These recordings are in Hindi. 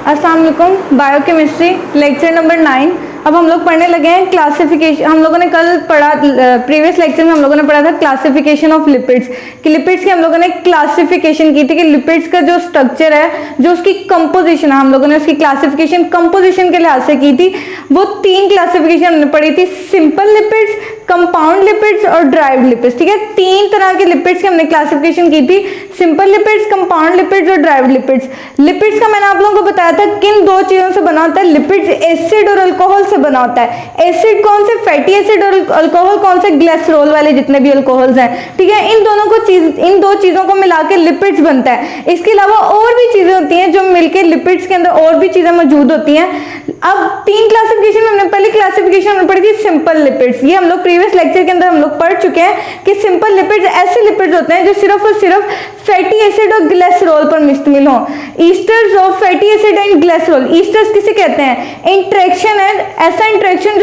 अस्सलाम वालेकुम। Biochemistry lecture number 9। अब हम लोग पढ़ने लगे हैं क्लासिफिकेशन। हम लोगों ने कल पढ़ा, प्रीवियस लेक्चर में हम लोगों ने पढ़ा था क्लासिफिकेशन ऑफ लिपिड्स, कि लिपिड्स की हम लोगों ने क्लासिफिकेशन की थी कि लिपिड्स का जो स्ट्रक्चर है, जो उसकी कंपोजिशन है, हम लोगों ने उसकी क्लासिफिकेशन कंपोजिशन के लिहाज से की थी। वो 3 क्लासिफिकेशन हमने पढ़ी थी, सिंपल लिपिड्स, कंपाउंड लिपिड्स और ड्राइव्ड लिपिड्स। ठीक है, 3 तरह के लिपिड्स की हमने क्लासिफिकेशन की थी, सिंपल लिपिड्स, कंपाउंड लिपिड्स और ड्राइव्ड लिपिड्स। लिपिड्स का मैंने आप लोगों को बताया था किन 2 चीजों से बना होता है। लिपिड्स एसिड और अल्कोहल से बना होता है। एसिड कौन से? फैटी एसिड, और अल्कोहल कौन से? ग्लिसरॉल वाले जितने भी अल्कोहल्स हैं। ठीक है, इन दो चीजों को मिला के लिपिड्स बनता है। इसके अलावा और भी चीजें होती हैं जो मिलके लिपिड्स के अंदर और भी चीजें मौजूद होती हैं। अब 3 क्लासिफिकेशन में हमने पहली क्लासिफिकेशन में पढ़ी थी सिंपल लिपिड्स। ये हम लोग प्रीवियस लेक्चर के अंदर हम लोग पढ़ चुके हैं कि सिंपल लिपिड्स ऐसे लिपिड्स होते हैं जो सिर्फ और सिर्फ फैटी एसिड और ग्लिसरॉल पर मुश्तमिल हो। Esters of fatty acid and glycerol. Esters किसे कहते हैं? इंटरेक्शन है, ऐसा इंटरेक्शन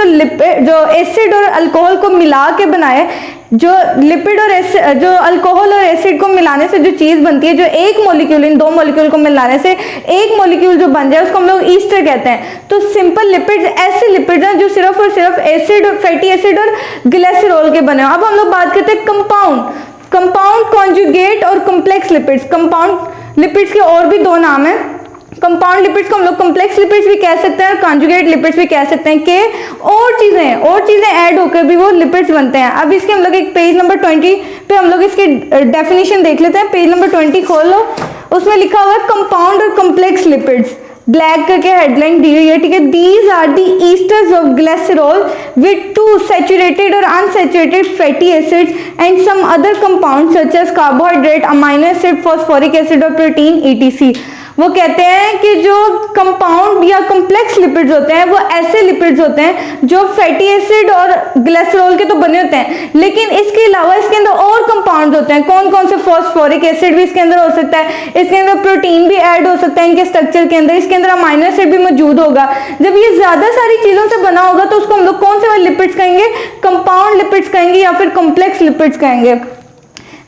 जो एसिड और अल्कोहल को मिला के बनाए। जो लिपिड और जो अल्कोहल और एसिड को मिलाने से जो चीज बनती है, जो एक मॉलिक्यूल, इन 2 मॉलिक्यूल को मिलाने से एक मॉलिक्यूल जो बन जाए, उसको हम लोग ईस्टर कहते हैं। तो सिंपल लिपिड्स ऐसे लिपिड्स हैं जो सिर्फ और सिर्फ एसिड और फैटी एसिड और ग्लिसरॉल के बने हो। अब हम लोग बात करते हैं कंपाउंड, कॉन्जुगेट और कॉम्प्लेक्स लिपिड्स। कंपाउंड लिपिड्स के और भी 2 नाम है। कंपाउंड लिपिड्स को हम लोग कॉम्प्लेक्स लिपिड्स भी कह सकते हैं और कॉन्जुगेट लिपिड्स भी कह सकते हैं, कि और चीजें ऐड होकर भी वो लिपिड्स बनते हैं। अब इसके हम लोग एक पेज नंबर 20 पे हम लोग इसकी डेफिनेशन देख लेते हैं। पेज नंबर 20 खोल लो, उसमें लिखा हुआ है कंपाउंड और कॉम्प्लेक्स लिपिड्स, ब्लैक करके हेडलाइन दी हुई है। ठीक है, these are the esters of glycerol with 2 saturated और unsaturated fatty acids and some other compound such as carbohydrate, amino acid, phosphoric acid और प्रोटीन ईटीसी। वो कहते हैं कि जो कंपाउंड या कॉम्प्लेक्स लिपिड्स होते हैं वो ऐसे लिपिड्स होते हैं जो फैटी एसिड और ग्लिसरॉल के तो बने होते हैं, लेकिन इसके अलावा इसके अंदर और कंपाउंड होते हैं। कौन कौन से? फॉस्फोरिक एसिड भी इसके अंदर हो सकता है, इसके अंदर प्रोटीन भी ऐड हो सकता है इनके स्ट्रक्चर के अंदर, इसके अंदर अमाइनो एसिड भी मौजूद होगा। जब ये ज्यादा सारी चीजों से बना होगा तो उसको हम लोग कौन से वाले लिपिड्स कहेंगे? कंपाउंड लिपिड्स कहेंगे या फिर कॉम्प्लेक्स लिपिड्स कहेंगे।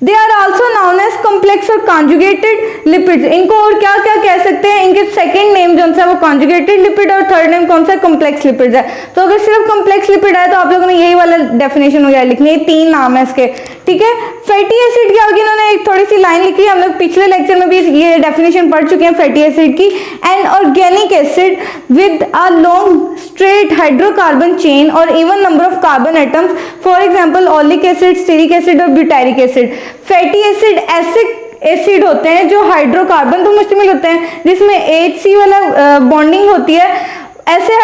They are also known as complex और conjugated lipids। इनको और क्या क्या कह सकते हैं? इनके सेकंड नेम जो है वो conjugated lipid और थर्ड नेम कौन सा? complex lipids है। तो अगर सिर्फ complex lipid है तो आप लोगों ने यही वाला डेफिनेशन वगैरह लिखनी है। 3 नाम है इसके। ठीक है, फैटी एसिड के आगे इन्होंने एक थोड़ी सी लाइन लिखी है, हम लोग पिछले लेक्चर में भी ये डेफिनेशन पढ़ चुके हैं फैटी एसिड की। An organic acid with a long straight hydrocarbon chain और even number of carbon atoms, for example oleic acid, stearic acid और ब्यूटारिक एसिड। फैटी एसिड ऐसे एसिड होते हैं जो हाइड्रोकार्बन पर मुश्तमिल होते हैं, जिसमें HC वाला बॉन्डिंग होती है। ऐसे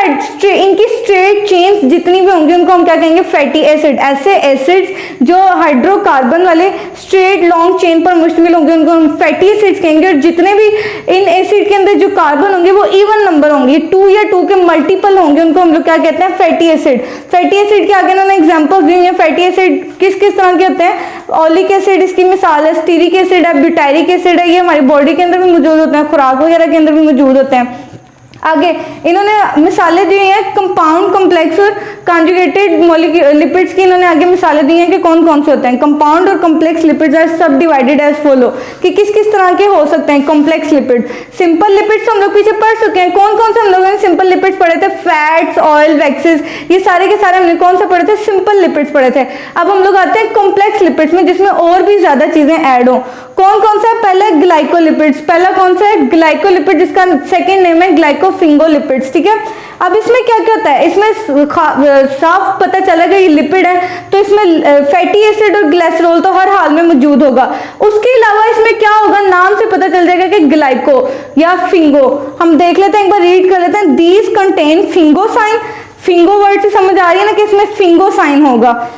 इनकी स्ट्रेट चेन्स जितनी भी होंगी उनको हम क्या कहेंगे? Fatty acid. ऐसे एसिड्स जो हाइड्रोकार्बन वाले स्ट्रेट लॉन्ग चेन पर मुश्तमिल होंगे उनको हम फैटी एसिड्स कहेंगे। और जितने भी इन एसिड के अंदर जो कार्बन होंगे वो इवन नंबर होंगे, 2 या 2 के मल्टीपल होंगे, उनको हम लोग क्या कहते हैं? Fatty acid. फैटी एसिड के आगे उन्होंने एग्जांपल्स दी हैं। फैटी एसिड किस किस तरह के होते हैं? ओलिक एसिड इसकी मिसाल है, स्टीरिक एसिड है, ब्यूटारिक एसिड है, ये हमारी बॉडी के अंदर भी मौजूद होते हैं, खुराक वगैरह के अंदर भी मौजूद होते हैं। आगे इन्होंने मिसालें दी हैं कंपाउंड, कॉम्प्लेक्स और कॉन्जुगेटेड लिपिड्स की। इन्होंने आगे मिसालें दी हैं कि कौन कौन से होते हैं। कंपाउंड और कॉम्प्लेक्स लिपिड्स आर सब डिवाइडेड एज फॉलो, कि किस किस तरह के हो सकते हैं कॉम्प्लेक्स लिपिड। सिंपल लिपिड्स हम लोग पीछे पढ़ चुके हैं। कौन कौन से हम लोगों ने सिंपल लिपिड्स पढ़े थे? फैट्स, ऑयल, वैक्सेस, ये सारे के सारे हमने कौन से पढ़े थे? सिंपल लिपिड्स पढ़े थे। अब हम लोग आते हैं कॉम्प्लेक्स लिपिड्स में, जिसमें और भी ज्यादा चीजें ऐड हो। कौन कौन सा है? पहले ग्लाइकोलिपिड्स। पहला कौन सा है? ग्लाइकोलिपिड, जिसका सेकंड नेम है ग्लाइकोफिंगोलिपिड्स। ठीक है, अब इसमें क्या क्या होता है? इसमें साफ पता चला कि ये लिपिड है तो इसमें फैटी एसिड और ग्लिसरॉल तो हर हाल में मौजूद होगा। उसके अलावा इसमें क्या होगा? नाम से पता चल जाएगा कि ग्लाइको या फिंगो। हम देख लेते हैं, एक बार रीड कर लेते हैं। These contain sphingosine. Sphingo word से समझ आ रही है ना कि इसमें फिंगोसाइन होगा।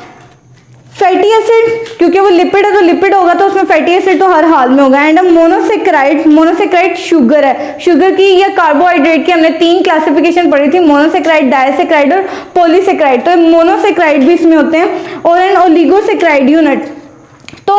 फैटी एसिड, क्योंकि वो लिपिड है तो लिपिड होगा तो उसमें फैटी एसिड तो हर हाल में होगा। एंड मोनोसेक्राइड, मोनोसेक्राइड शुगर है। शुगर की या कार्बोहाइड्रेट की हमने 3 क्लासिफिकेशन पढ़ी थी, मोनोसेक्राइड, डाइसेक्राइड और पॉलीसेक्राइड। तो मोनोसेक्राइड भी इसमें होते हैं। और एन ओलिगोसेक्राइड यूनिट। तो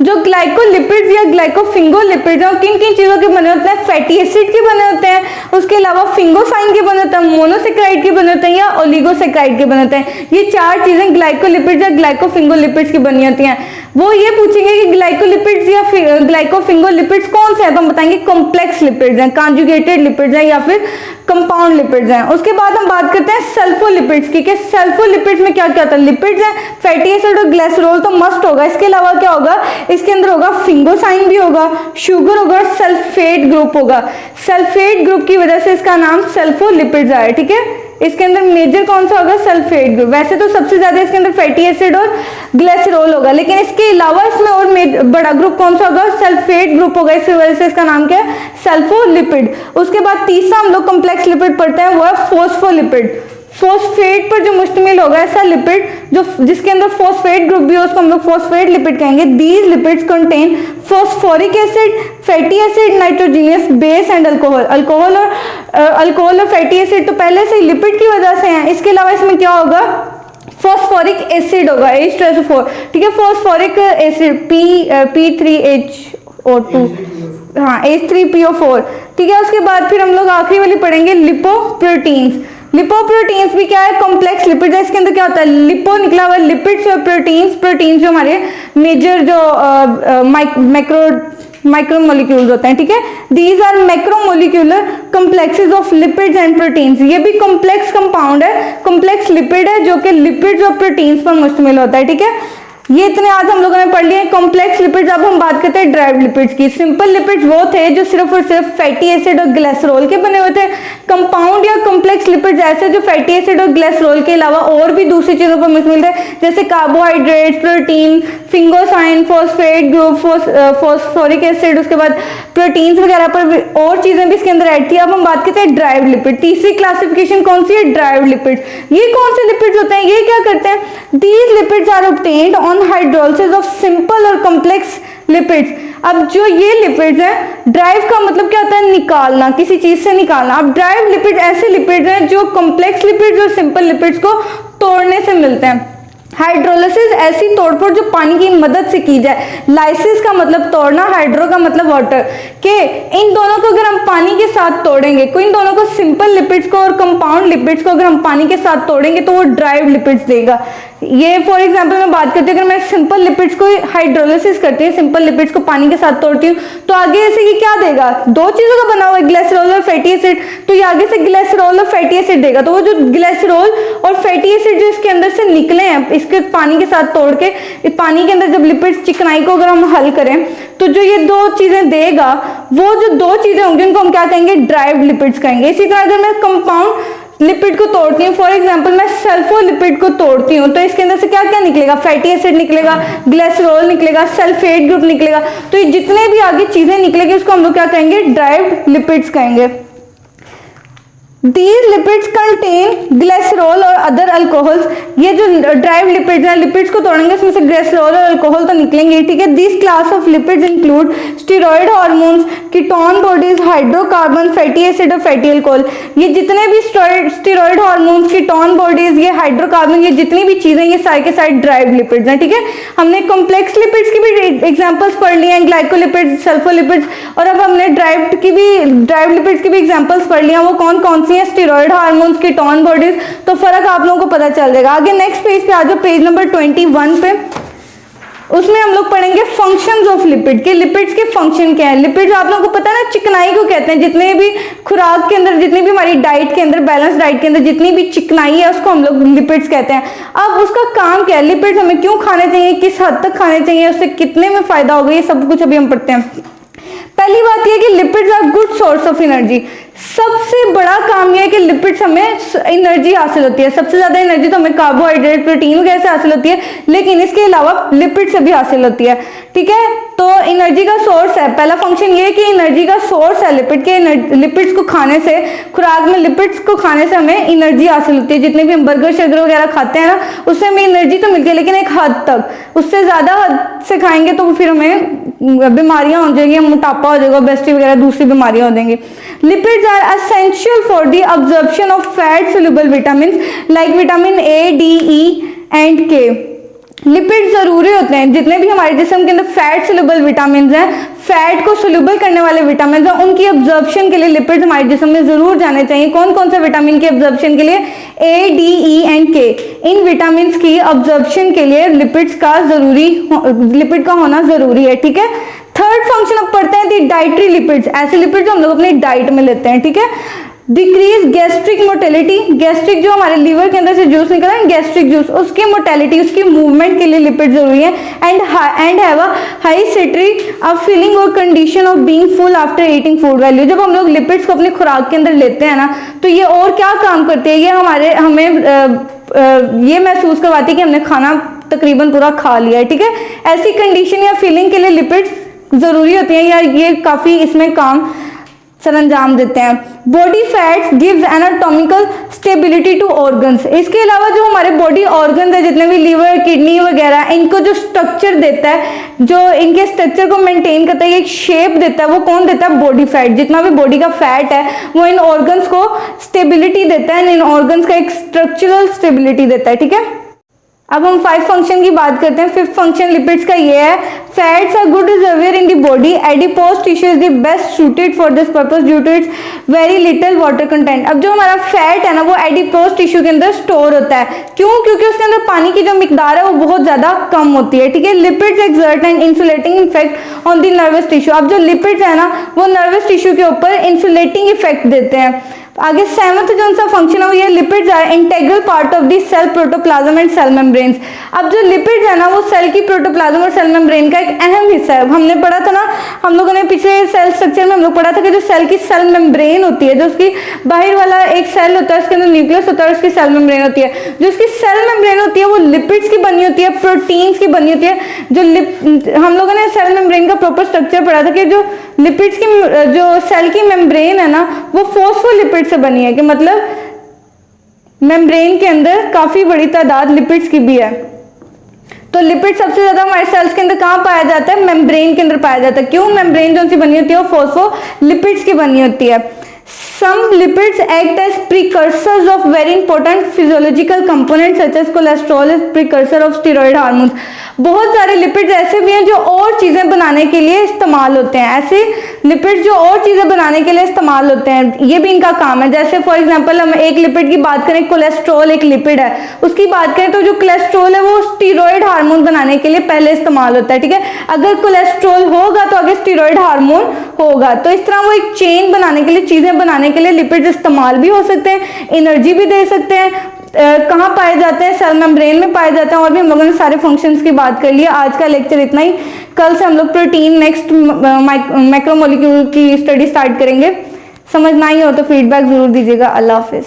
जो ग्लाइकोलिपिड्स या ग्लाइकोफिंगोलिपिड्स हैं किन किन चीजों के बने होते हैं? फैटी एसिड के बने होते हैं, उसके अलावा फिंगोसाइन के बने होते हैं, मोनोसेक्राइड के बने होते हैं या ओलिगोसेक्राइड के बने होते हैं। ये 4 चीजें ग्लाइकोलिपिड्स या ग्लाइकोफिंगोलिपिड्स की बनी होती हैं। वो ये पूछेंगे कि ग्लाइकोलिपिड्स या ग्लाइकोफिंगोलिपिड्स कौन से हैं, तो हम बताएंगे कॉम्प्लेक्स लिपिड्स हैं, कॉन्जुगेटेड लिपिड्स हैं या फिर कंपाउंड लिपिड्स हैं। उसके बाद हम बात करते हैं सल्फोलिपिड्स की, कि सल्फोलिपिड्स में क्या क्या होता है, लिपिड्स हैं, फैटी एसिड और ग्लिसरॉल तो मस्ट होगा, इसके अलावा क्या होगा, इसके अंदर होगा फिंगोसाइन भी होगा, शुगर होगा, सल्फेट ग्रुप होगा। सल्फेट ग्रुप की वजह से इसका नाम सल्फोलिपिड्स आया, ठीक है। इसके अंदर मेजर कौन सा होगा, सल्फेट ग्रुप। वैसे तो सबसे ज्यादा इसके अंदर फैटी एसिड और ग्लिसरॉल होगा, लेकिन इसके अलावा इसमें और बड़ा ग्रुप कौन सा होगा, सल्फेट ग्रुप होगा, इस वजह से इसका नाम क्या है, सल्फोलिपिड। उसके बाद तीसरा हम लोग कॉम्प्लेक्स लिपिड पढ़ते हैं, वो है फोस्फोलिपिड। फोस्फेट पर जो मुश्तमिल होगा ऐसा लिपिड जो जिसके अंदर फोस्फेट ग्रुप भी हो, उसको हम लोग फोस्फेट लिपिड कहेंगे। These lipids contain phosphoric acid, fatty acid, nitrogenous base and alcohol. Alcohol और फैटी एसिड तो पहले से लिपिड की वजह से हैं। इसके अलावा इसमें क्या होगा, फॉस्फोरिक एसिड होगा, H2SO4, ठीक है। फॉस्फोरिक एसिड P3HO2, हाँ H3PO4, ठीक है। उसके बाद फिर हम लोग आखिरी वाली पढ़ेंगे लिपोप्रोटीन्स। लिपोप्रोटीन्स भी क्या है, कॉम्प्लेक्स लिपिड है। इसके अंदर क्या होता है, लिपो निकला हुआ है, लिपिड्स और प्रोटीन्स जो हमारे मेजर जो माइक्रोमोलिक्यूल्स होते हैं, ठीक है। These are macromolecular complexes of lipids and proteins. ये भी कॉम्प्लेक्स कंपाउंड है, कॉम्प्लेक्स लिपिड है जो कि लिपिड्स और प्रोटीन्स पर मुश्तमिल होता है, ठीक है। ये इतने आज हम लोगों ने पढ़ लिए कॉम्प्लेक्स लिपिड्स। अब हम बात करते हैं ड्राइव्ड लिपिड्स की। सिंपल लिपिड्स वो थे जो सिर्फ और सिर्फ फैटी एसिड और ग्लिसरॉल के बने हुए थे। कंपाउंड या कॉम्प्लेक्स लिपिड्स ऐसे जो फैटी एसिड और ग्लिसरॉल के अलावा और भी दूसरी चीजों पर मुश्तमिल थे, जैसे carbohydrate, protein, sphingosine, phosphate group, phosphoric acid, उसके बाद प्रोटीन्स वगैरह पर और चीजें भी इसके अंदर ऐड थी। अब हम बात करते हैं ड्राइव्ड लिपिड। तीसरी क्लासिफिकेशन कौन सी है, ड्राइव्ड लिपिड। ये कौन से लिपिड्स होते हैं, ये क्या करते हैं, these lipids are obtained on hydrolysis of simple और कॉम्प्लेक्स लिपिड्स। अब जो ये लिपिड्स हैं, ड्राइव का मतलब क्या होता है, निकालना, किसी चीज से निकालना। अब ड्राइव्ड लिपिड ऐसे लिपिड्स हैं जो कॉम्प्लेक्स लिपिड्स और सिंपल लिपिड्स को तोड़ने से मिलते हैं। हाइड्रोलिसिस ऐसी तोड़फोड़ जो पानी की मदद से की जाए। लाइसिस का मतलब तोड़ना, हाइड्रो का मतलब वाटर, के इन दोनों को अगर हम पानी के साथ तोड़ेंगे, इन दोनों को सिंपल लिपिड्स को और कंपाउंड लिपिड्स को अगर हम पानी के साथ तोड़ेंगे तो वो ड्राइव्ड लिपिड्स देगा। ये फॉर एग्जांपल मैं बात करती हूँ, अगर मैं सिंपल लिपिड्स को हाइड्रोलिसिस करती हूँ, सिंपल लिपिड्स को पानी के साथ तोड़ती हूँ, तो आगे से ये क्या देगा, दो चीजों का बना हुआ है, ग्लिसरॉल और फैटी एसिड, तो ये आगे से ग्लिसरॉल और फैटी एसिड देगा। तो वो जो ग्लिसरॉल और फैटी एसिड जो इसके अंदर से निकले हैं, इसके पानी के साथ तोड़ के, इस पानी के अंदर जब लिपिड्स चिकनाई को अगर हम हल करें तो जो ये दो चीजें देगा, वो जो दो चीजें होंगी उनको हम क्या कहेंगे, ड्राइव्ड लिपिड्स कहेंगे। इसी तरह अगर मैं कंपाउंड लिपिड को तोड़ती हूँ, फॉर एग्जांपल मैं सल्फोलिपिड को तोड़ती हूँ, तो इसके अंदर से क्या क्या निकलेगा, फैटी एसिड निकलेगा, ग्लिसरॉल निकलेगा, सल्फेट ग्रुप निकलेगा। तो ये जितने भी आगे चीजें निकलेगी उसको हम लोग क्या कहेंगे, ड्राइव्ड लिपिड्स कहेंगे। These lipids contain glycerol और other alcohols। ये जो ड्राइव्ड लिपिड्स हैं, लिपिड्स को तोड़ेंगे उसमें से ग्लिसरॉल और अल्कोहल तो निकलेंगे, ठीक है। This class of lipids include steroid hormones, ketone bodies, hydrocarbon, fatty acid और फैटी अल्कोहल। ये जितने भी स्टेरॉइड हार्मोन्स, कीटोन बॉडीज, ये हाइड्रोकार्बन, ये जितनी भी चीजें, ये सारे के सारे ड्राइव्ड लिपिड्स हैं, ठीक है। हमने कॉम्प्लेक्स लिपिड्स की भी एग्जांपल्स पढ़ लिए हैं, ग्लाइकोलिपिड्स, सल्फोलिपिड्स, और अब हमने ड्राइव्ड लिपिड्स की भी एग्जांपल्स पढ़ लिए हैं। वो कौन कौन सी स्टेरॉइड हार्मोन्स, कीटोन बॉडीज, तो फर्क आप लोगों को पता चल जाएगा। आगे नेक्स्ट पेज पे आ जाओ, पेज नंबर 21 पे। उसमें हम लोग पढ़ेंगे फंक्शंस ऑफ लिपिड के, लिपिड्स के फंक्शन क्या है। लिपिड्स आप लोगों को पता है ना, चिकनाई को कहते हैं। जितने भी खुराक के अंदर, जितनी भी हमारी डाइट के अंदर, बैलेंस डाइट के अंदर जितनी भी चिकनाई है उसको हम लोग लिपिड्स कहते हैं। अब उसका काम क्या है, लिपिड्स हमें क्यों खाने चाहिए, किस हद तक खाने चाहिए, उससे कितने में फायदा होगा, ये सब कुछ अभी हम पढ़ते हैं। पहली बात यह कि lipids are good source of energy. सबसे बड़ा काम यह है कि लिपिड्स हमें एनर्जी हासिल होती है। सबसे ज्यादा एनर्जी तो हमें कार्बोहाइड्रेट, प्रोटीन वगैरह से हासिल होती है, लेकिन इसके अलावा लिपिड से भी हासिल होती है, ठीक है। तो एनर्जी का सोर्स है, पहला फंक्शन ये है कि एनर्जी का सोर्स है लिपिड के। लिपिड्स को खाने से, खुराक में लिपिड्स को खाने से हमें एनर्जी हासिल होती है। जितने भी हम बर्गर शर्गर वगैरह खाते हैं ना, उससे हमें एनर्जी तो मिलती है, लेकिन एक हद तक। उससे ज्यादा हद से खाएंगे तो फिर हमें बीमारियां हो जाएंगी, मोटापा हो जाएगा, ओबेसिटी वगैरह दूसरी बीमारियां हो जाएंगी। Lipids are essential for the absorption of fat soluble vitamins like vitamin A, D, E and K। Lipid जरूरी होते हैं, जितने भी हमारे जिस्म के अंदर फैट सोल्यूबल विटामिन हैं, फैट को सोल्यूबल करने वाले विटामिन हैं, उनकी अब्जॉर्प्शन के लिए लिपिड्स हमारे जिस्म में जरूर जाने चाहिए। कौन कौन से विटामिन की अब्जॉर्प्शन के लिए? ए, डी, ई एंड के। इन विटामिन की अब्जॉर्प्शन के लिए लिपिड का होना जरूरी है, ठीक है। थर्ड फंक्शन अब पढ़ते हैं दी डाइटरी लिपिड्स, ऐसे लिपिड जो हम लोग अपनी डाइट में लेते हैं, ठीक है। डिक्रीज गैस्ट्रिक मोटेलिटी, गैस्ट्रिक जो हमारे लीवर के अंदर से जूस निकला है, गैस्ट्रिक जूस, उसकी मोटेलिटी, उसकी मूवमेंट के लिए लिपिड जरूरी है। And have a high satiety of feeling और condition of being full after eating food value. जब हम लोग लिपिड्स को अपनी खुराक के अंदर लेते हैं ना, तो ये और क्या काम करते हैं, ये हमें ये महसूस करवाती है कि हमने खाना तकरीबन पूरा खा लिया है, ठीक है। ऐसी कंडीशन या फीलिंग के लिए लिपिड्स जरूरी होती हैं, या ये काफी इसमें काम सरंजाम देते हैं। Body fats gives anatomical stability to organs. इसके अलावा जो हमारे बॉडी ऑर्गन्स है, जितने भी लीवर, किडनी वगैरह, इनको जो स्ट्रक्चर देता है, जो इनके स्ट्रक्चर को मेंटेन करता है, एक शेप देता है, वो कौन देता है? Body fat. जितना भी बॉडी का फैट है वो इन ऑर्गन्स को स्टेबिलिटी देता है, इन ऑर्गन्स का एक स्ट्रक्चरल स्टेबिलिटी देता है, ठीक है। अब हम 5 फंक्शन की बात करते हैं। 5th फंक्शन लिपिड्स का ये है, fats are good reservoir in the body, adipose tissue is the best suited for this purpose due to its very little water content. अब जो हमारा फैट है ना, वो एडिपोज टिश्यू के अंदर स्टोर होता है। क्यों? क्योंकि उसके अंदर पानी की जो मिकदार है वो बहुत ज्यादा कम होती है, ठीक है। Lipids exert an insulating effect on the nervous tissue. अब जो लिपिड्स है ना, वो नर्वस टिश्यू के ऊपर इंसुलेटिंग इफेक्ट देते हैं। आगे 7th जो सा फंक्शन है वो ये, lipids are integral part of the cell protoplasm and cell membranes. अब जो लिपिड्स है ना, वो सेल की प्रोटोप्लाज्म और सेल मेम्ब्रेन का एक अहम हिस्सा है। हमने पढ़ा था ना, हम लोगों ने पिछले सेल स्ट्रक्चर में हम लोग पढ़ा था कि जो सेल की सेल मेम्ब्रेन होती है, जो उसकी बाहर वाला एक सेल होता है, उसके अंदर न्यूक्लियस होता है, उसकी सेल मेम्ब्रेन होती है। जो उसकी सेल मेम्ब्रेन होती है वो लिपिड्स की बनी होती है, प्रोटीन्स की बनी होती है। हम लोगों ने सेल मेम्ब्रेन का प्रॉपर स्ट्रक्चर पढ़ा था कि जो लिपिड्स की जो सेल की मेम्ब्रेन है ना, वो फॉस्फोलिपिड से बनी है, कि मतलब मेम्ब्रेन के अंदर काफी बड़ी तादाद लिपिड्स की भी है। तो लिपिड सबसे ज्यादा हमारे सेल्स के अंदर कहाँ पाया जाता है? मेम्ब्रेन के अंदर पाया जाता है। क्यों? मेम्ब्रेन जो सी बनी होती है वो फॉस्फोलिपिड्स की बनी होती है। Some lipids act as precursors of very important physiological components such as cholesterol is precursor of steroid hormones। बहुत सारे लिपिड्स ऐसे भी हैं जो और चीजें बनाने के लिए इस्तेमाल होते हैं। ऐसे लिपिड्स जो और चीजें बनाने के लिए इस्तेमाल होते हैं, ये भी इनका काम है। जैसे फॉर एग्जांपल हम एक लिपिड की बात करें, कोलेस्ट्रॉल एक लिपिड है, उसकी बात करें तो जो कोलेस्ट्रॉल है वो स्टीरॉयड हार्मोन बनाने के लिए पहले इस्तेमाल होता है, ठीक है। अगर कोलेस्ट्रॉल होगा तो आगे स्टीरॉयड हार्मोन होगा। तो इस तरह वो एक चेन बनाने के लिए, चीजें बनाने के लिए लिपिड्स इस्तेमाल भी हो सकते हैं, एनर्जी भी दे सकते हैं। कहाँ पाए जाते हैं? सेल मेम्ब्रेन में पाए जाते हैं। और भी हम लोगों ने सारे फंक्शंस की बात कर लिया। आज का लेक्चर इतना ही। कल से हम लोग प्रोटीन, नेक्स्ट मैक्रोमोलिक्यूल की स्टडी स्टार्ट करेंगे। समझ ना ही हो तो फीडबैक जरूर दीजिएगा। अल्लाह हाफिज।